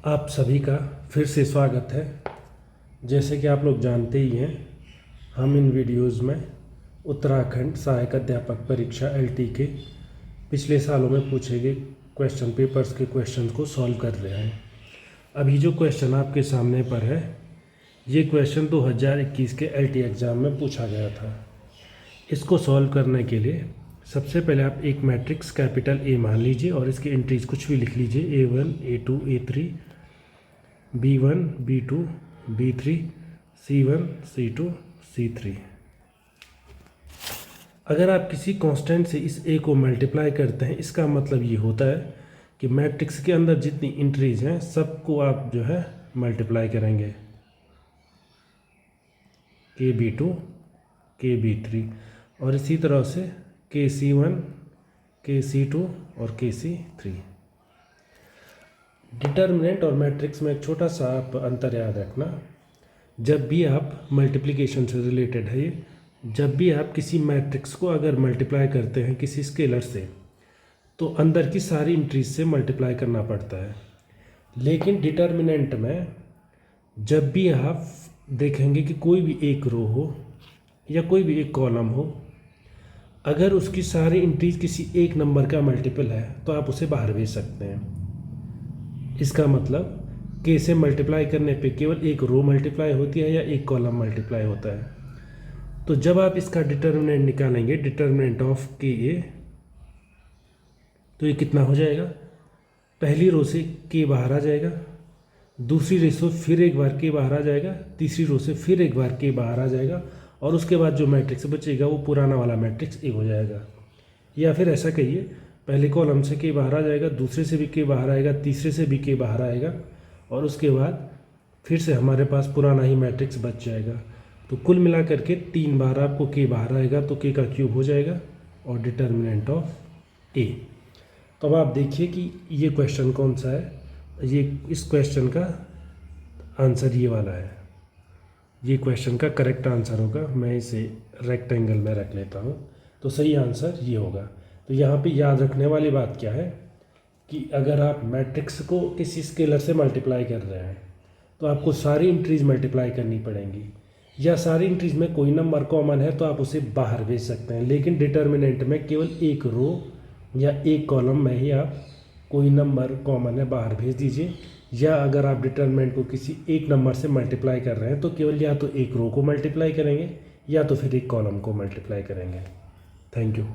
आप सभी का फिर से स्वागत है। जैसे कि आप लोग जानते ही हैं, हम इन वीडियोस में उत्तराखंड सहायक अध्यापक परीक्षा LT के पिछले सालों में पूछे गए क्वेश्चन पेपर्स के क्वेश्चन को सॉल्व कर रहे हैं। अभी जो क्वेश्चन आपके सामने पर है, ये क्वेश्चन 2021 के LT एग्ज़ाम में पूछा गया था। इसको सॉल्व करने के लिए सबसे पहले आप एक मैट्रिक्स कैपिटल A मान लीजिए और इसके एंट्रीज कुछ भी लिख लीजिए, A1 A2 A3 B1 B2 B3 C1 C2 C3। अगर आप किसी कांस्टेंट से इस A को मल्टीप्लाई करते हैं, इसका मतलब ये होता है कि मैट्रिक्स के अंदर जितनी एंट्रीज हैं सबको आप जो है मल्टीप्लाई करेंगे, KB2 KB3 और इसी तरह से KC1 KC2 और KC3। डिटर्मिनेंट और मैट्रिक्स में एक छोटा सा आप अंतर याद रखना, जब भी आप मल्टीप्लिकेशन से रिलेटेड है ये, जब भी आप किसी मैट्रिक्स को अगर मल्टीप्लाई करते हैं किसी स्केलर से, तो अंदर की सारी एंट्रीज से मल्टीप्लाई करना पड़ता है। लेकिन डिटर्मिनेंट में जब भी आप देखेंगे कि कोई भी एक रो हो या कोई भी एक कॉलम हो, अगर उसकी सारी एंट्रीज किसी एक नंबर का मल्टीपल है तो आप उसे बाहर भेज सकते हैं। इसका मतलब K से मल्टीप्लाई करने पे केवल एक रो मल्टीप्लाई होती है या एक कॉलम मल्टीप्लाई होता है। तो जब आप इसका डिटर्मिनेंट निकालेंगे, डिटर्मिनेंट ऑफ KA, तो ये कितना हो जाएगा, पहली रो से K बाहर आ जाएगा, दूसरी रो से फिर एक बार K बाहर आ जाएगा, तीसरी रो से फिर एक बार K बाहर आ जाएगा और उसके बाद जो मैट्रिक्स बचेगा वो पुराना वाला मैट्रिक्स A हो जाएगा। या फिर ऐसा कहिए, पहले कॉलम से K बाहर आ जाएगा, दूसरे से भी K बाहर आएगा, तीसरे से भी K बाहर आएगा और उसके बाद फिर से हमारे पास पुराना ही मैट्रिक्स बच जाएगा। तो कुल मिला करके 3 बार आपको K बाहर आएगा तो K का क्यूब हो जाएगा और डिटर्मिनेंट ऑफ A। तो अब आप देखिए कि ये क्वेश्चन कौन सा है। ये इस क्वेश्चन का आंसर ये वाला है। ये क्वेश्चन का करेक्ट आंसर होगा। मैं इसे रेक्टेंगल में रख लेता हूँ, तो सही आंसर ये होगा। तो यहाँ पे याद रखने वाली बात क्या है कि अगर आप मैट्रिक्स को किसी स्केलर से मल्टीप्लाई कर रहे हैं तो आपको सारी एंट्रीज मल्टीप्लाई करनी पड़ेंगी, या सारी एंट्रीज में कोई नंबर कॉमन है तो आप उसे बाहर भेज सकते हैं। लेकिन डिटर्मिनेंट में केवल एक रो या एक कॉलम में ही आप कोई नंबर कॉमन है बाहर भेज दीजिए, या अगर आप डिटर्मिनेंट को किसी एक नंबर से मल्टीप्लाई कर रहे हैं तो केवल या तो एक रो को मल्टीप्लाई करेंगे या तो फिर एक कॉलम को मल्टीप्लाई करेंगे। Thank you.